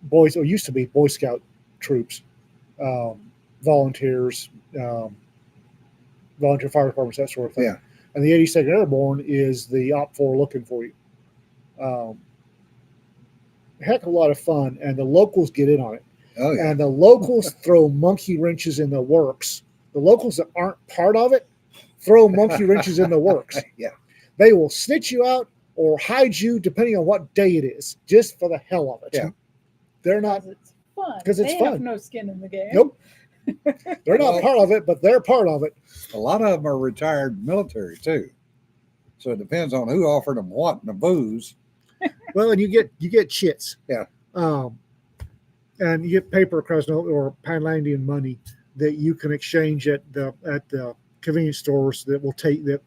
boys, or used to be Boy Scout troops, volunteers, volunteer fire departments, that sort of thing. Yeah. And the 82nd Airborne is the Op 4 looking for you. A heck of a lot of fun, and the locals get in on it. Oh, yeah. And the locals throw monkey wrenches in the works. The locals that aren't part of it throw monkey wrenches in the works. Yeah. They will snitch you out or hide you depending on what day it is, just for the hell of it. Yeah. They're not. Because it's fun. 'Cause it's they fun. have no skin in the game. Nope. They're not part of it, but they're part of it. A lot of them are retired military too. So it depends on who offered them what and the booze. Well, and you get chits. Yeah. And you get paper Krasno or Panlandian money that you can exchange at the convenience stores that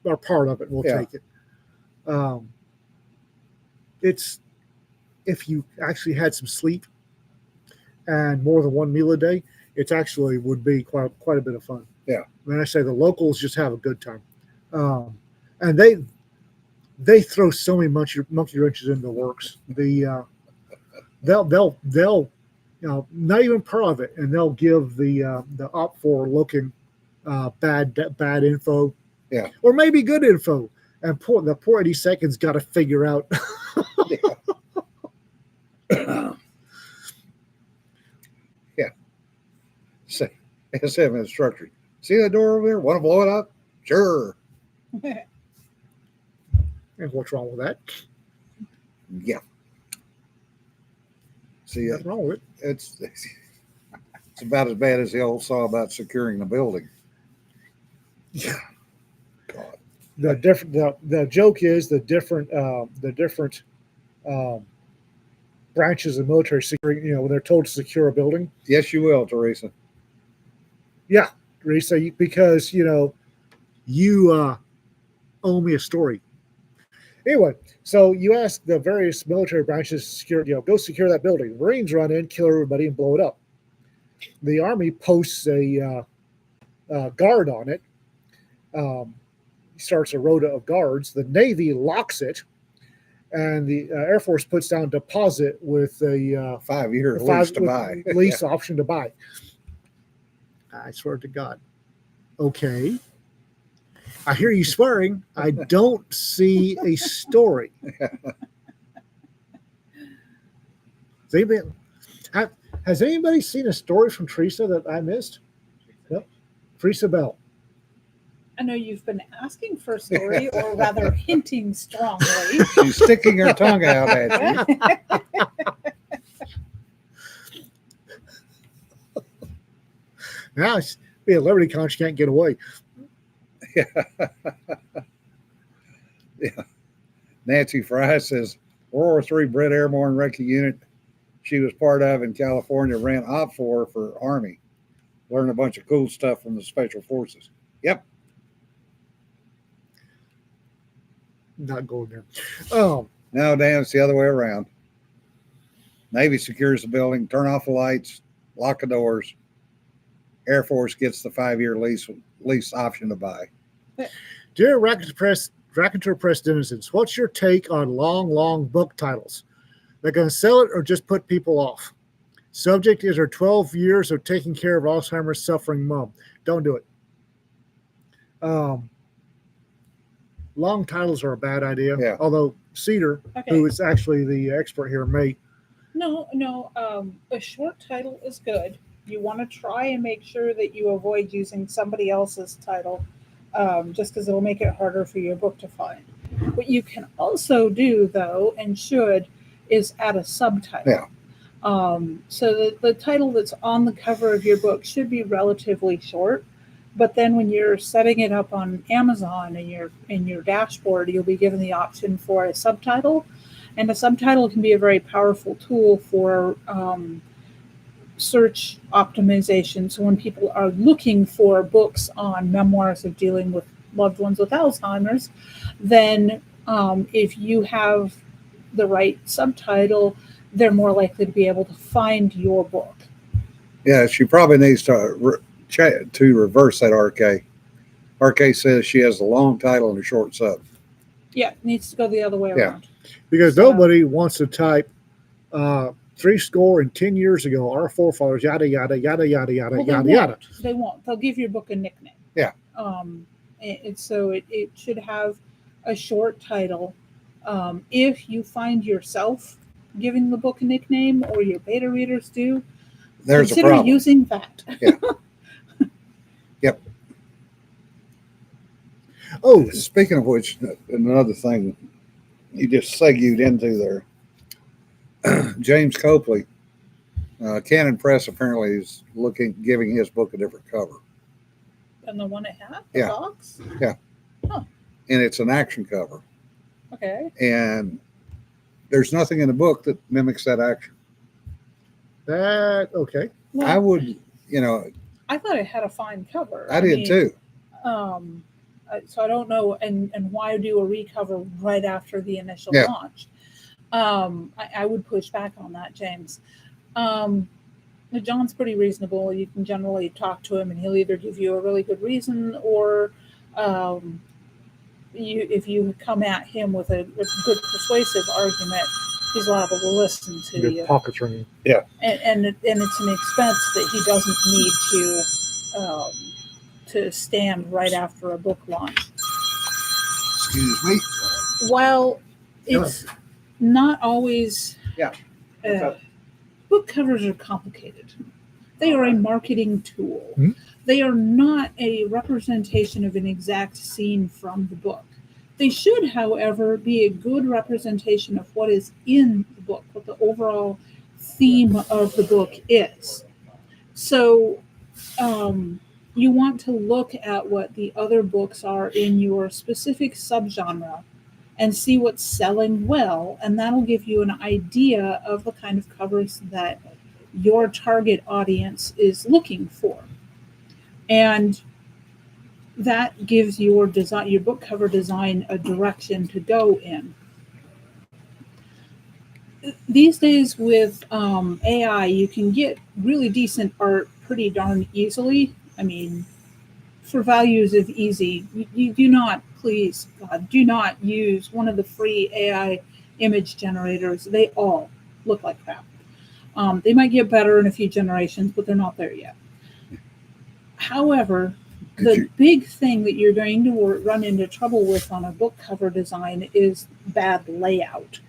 are part of it. Will Yeah. take it. It's if you actually had some sleep and more than one meal a day, it actually would be quite a bit of fun. Yeah. When I say the locals just have a good time, and they throw so many monkey wrenches into the works. They'll not even part of it, and they'll give the op for looking bad info, Yeah. or maybe good info, and the poor 80 seconds got to figure out. Yeah. Say, SM instructor. See that door over there? Want to blow it up? Sure. And what's wrong with that? Yeah. See, What's wrong with it? it's about as bad as the old saw about securing the building. Yeah. God. The joke is the different branches of military security. When they're told to secure a building. Yes, you will, Teresa. Yeah, Teresa, because you owe me a story. Anyway, so you ask the various military branches to secure, go secure that building. The Marines run in, kill everybody, and blow it up. The Army posts a guard on it. Starts a rota of guards. The Navy locks it, and the Air Force puts down deposit with a 5-year lease to buy. lease option to buy. I swear to God. Okay. I hear you swearing. I don't see a story. Has anybody seen a story from Teresa that I missed? Nope. Teresa Bell. I know you've been asking for a story, or rather hinting strongly. She's sticking her tongue out at you. Now it's being a Liberty Con, she can't get away. Yeah. Nancy Fry says World War III Brit Airborne Recce Unit she was part of in California ran OPFOR for Army. Learned a bunch of cool stuff from the Special Forces. Yep. Not going there. No, Dan, it's the other way around. Navy secures the building, turn off the lights, lock the doors. Air Force gets the 5-year lease option to buy. Dear Raconteur Press denizens, what's your take on long book titles? They're going to sell it or just put people off? Subject is her 12 years of taking care of Alzheimer's suffering mom. Don't do it. Long titles are a bad idea. Yeah. Although Cedar, who is actually the expert here, may. No. A short title is good. You want to try and make sure that you avoid using somebody else's title, just because it'll make it harder for your book to find. What you can also do, though, and should, is add a subtitle. Yeah. So the title that's on the cover of your book should be relatively short, but then when you're setting it up on Amazon and in your dashboard, you'll be given the option for a subtitle, and a subtitle can be a very powerful tool for search optimization. So when people are looking for books on memoirs of dealing with loved ones with Alzheimer's, then if you have the right subtitle, they're more likely to be able to find your book. Yeah, she probably needs to reverse that RK. RK says she has a long title and a short sub. Yeah, it needs to go the other way around. Because nobody wants to type 3 and 10 years ago, our forefathers, yada, yada, yada, yada, yada, yada, yada. They won't. They'll give your book a nickname. Yeah. So it should have a short title. If you find yourself giving the book a nickname, or your beta readers do, consider using that. Yeah. Yep. Oh, speaking of which, another thing you just segued into there. James Copley, Canon Press apparently is giving his book a different cover. And the one it had? Yeah. Box? Yeah. Huh. and it's an action cover. Okay. And there's nothing in the book that mimics that action. That okay. Well, I would, you know, I thought it had a fine cover. I did mean, too. So I don't know, and why do a recover right after the initial Yeah. launch? I would push back on that, James. John's pretty reasonable. You can generally talk to him, and he'll either give you a really good reason, or if you come at him with a good persuasive argument, he's liable to listen to Good you. pockets ringing. And it's an expense that he doesn't need to stand right after a book launch. Excuse me. While it's not always, Yeah. book covers are complicated. They are a marketing tool. Hmm. They are not a representation of an exact scene from the book. They should, however, be a good representation of what is in the book, what the overall theme of the book is. So you want to look at what the other books are in your specific subgenre and see what's selling well, and that'll give you an idea of the kind of covers that your target audience is looking for. And that gives your design, your book cover design, a direction to go in. These days with AI, you can get really decent art pretty darn easily. I mean, for values of easy, you do not, please, God, do not use one of the free AI image generators. They all look like crap. They might get better in a few generations, but they're not there yet. However, the big thing that you're going to run into trouble with on a book cover design is bad layout.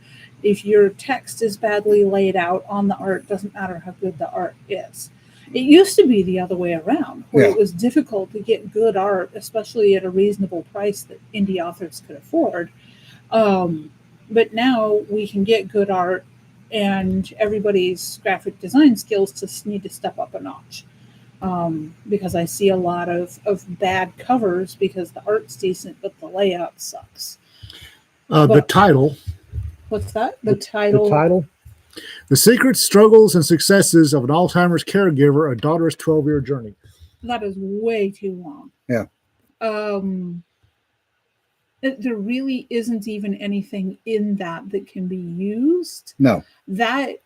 If your text is badly laid out on the art, doesn't matter how good the art is. It used to be the other way around, where it was difficult to get good art, especially at a reasonable price that indie authors could afford. But now we can get good art, and everybody's graphic design skills just need to step up a notch. Because I see a lot of bad covers because the art's decent, but the layout sucks. The title. What's that? The title. The title. The Secrets, Struggles, and Successes of an Alzheimer's Caregiver, A Daughter's 12-Year Journey. That is way too long. Yeah. There really isn't even anything in that can be used. No. That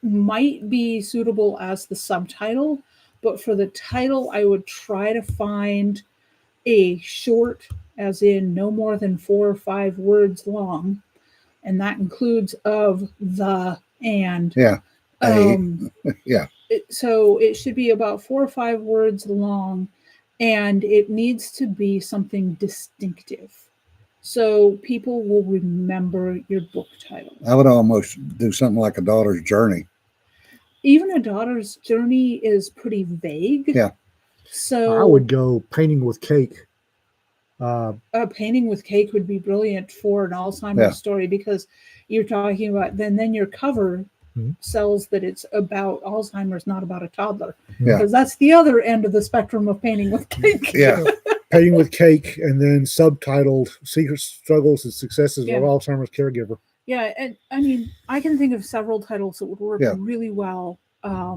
might be suitable as the subtitle, but for the title, I would try to find a short, as in no more than 4 or 5 words long, and that includes of, the, and. Yeah. Yeah. So it should be about 4 or 5 words long, and it needs to be something distinctive, so people will remember your book title. I would almost do something like A Daughter's Journey. Even A Daughter's Journey is pretty vague. Yeah. So I would go Painting with Cake. Painting with Cake would be brilliant for an Alzheimer's story, because you're talking about then your cover sells that it's about Alzheimer's, not about a toddler. Yeah. Because that's the other end of the spectrum of Painting with Cake. Yeah. Painting with Cake, and then subtitled Secrets, Struggles, and Successes of Alzheimer's Caregiver. Yeah, and I mean, I can think of several titles that would work really well.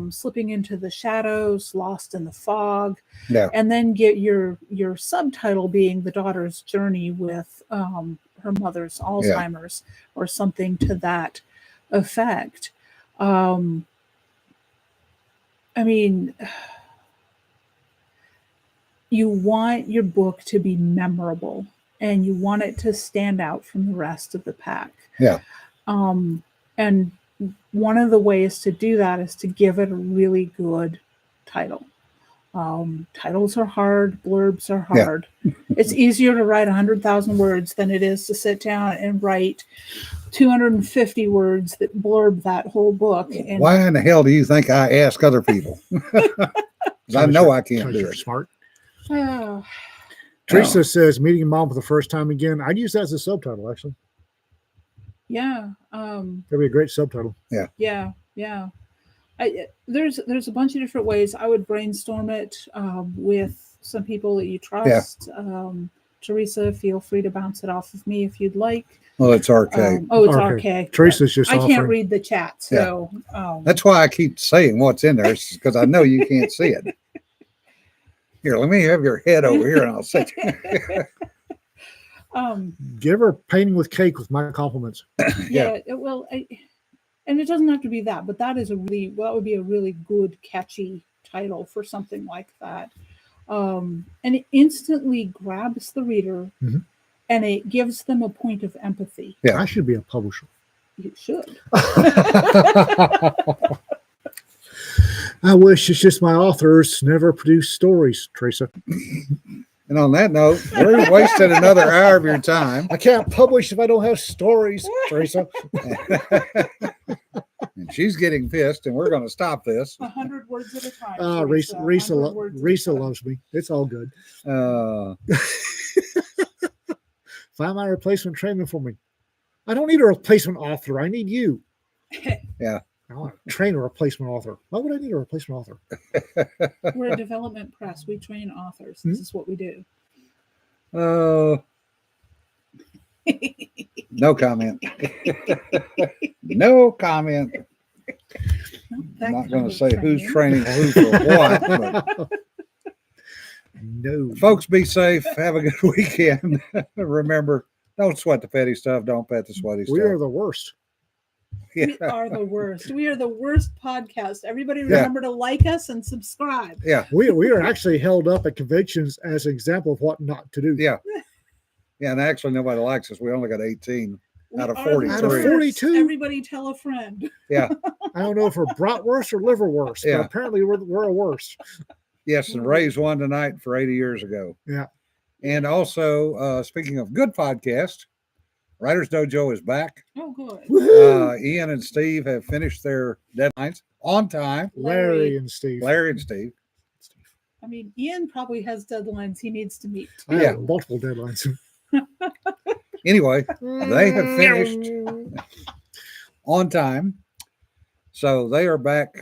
Slipping into the Shadows, Lost in the Fog, and then get your subtitle being The Daughter's Journey with her mother's Alzheimer's, or something to that effect. I mean, you want your book to be memorable, and you want it to stand out from the rest of the pack. Yeah. And one of the ways to do that is to give it a really good title. Titles are hard, blurbs are hard. It's easier to write 100,000 words than it is to sit down and write 250 words that blurb that whole book. And why in the hell do you think I ask other people? I know I can't do you're it. Smart. Oh, Teresa says, Meeting Mom for the First Time Again. I'd use that as a subtitle, actually. yeah. That'd be a great subtitle. Yeah. There's a bunch of different ways. I would brainstorm it with some people that you trust, Teresa, feel free to bounce it off of me if you'd like. Well, it's RK. Oh, it's RK. RK. Teresa's just I can't offering. read the chat, so That's why I keep saying what's in there, because I know you can't see it. Here, let me have your head over here, and I'll say. Give her painting with cake with my compliments. yeah. And it doesn't have to be that, but that would be a really good, catchy title for something like that. And it instantly grabs the reader, Mhm. and it gives them a point of empathy. Yeah. I should be a publisher. You should. I wish it's just my authors never produce stories, Teresa. And on that note, we're wasting another hour of your time. I can't publish if I don't have stories, Teresa. And she's getting pissed, and we're going to stop this. 100 words at a time. Risa loves me. It's all good. Find my replacement training for me. I don't need a replacement author. I need you. Yeah. I want to train a replacement author. Why would I need a replacement author? We're a development press. We train authors. This is what we do. No comment. No comment. I'm not going to say who's training who for what. But No. folks, be safe. Have a good weekend. Remember, don't sweat the petty stuff. Don't pet the sweaty We stuff. are the worst. We are the worst. We are the worst podcast. Everybody remember to like us and subscribe. Yeah. We are actually held up at conventions as an example of what not to do. Yeah. Yeah. And actually, nobody likes us. We only got 18 out of We are the 43. Out of worst. 42? Everybody tell a friend. Yeah. I don't know if we're bratwurst or liverwurst, Yeah. but apparently we're a worst. Yes. And Ray's won tonight for 80 years ago. Yeah. And also, speaking of good podcast, Writers Dojo is back. Oh, good. Woohoo! Ian and Steve have finished their deadlines on time. Larry and Steve. Larry and Steve. I mean, Ian probably has deadlines he needs to meet. I have Yeah. multiple deadlines. Anyway, they have finished on time. So they are back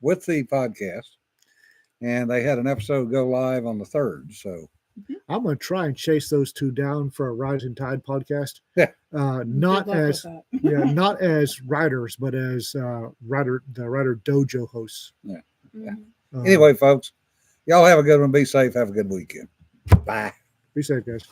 with the podcast. And they had an episode go live on the 3rd. So I'm going to try and chase those two down for a Rising Tide podcast. Yeah. Not Good luck as with not as writers, but as the writer dojo hosts. that. Mhm. anyway, folks, y'all have a good one. Be safe. Have a good weekend. Bye. Be safe, guys.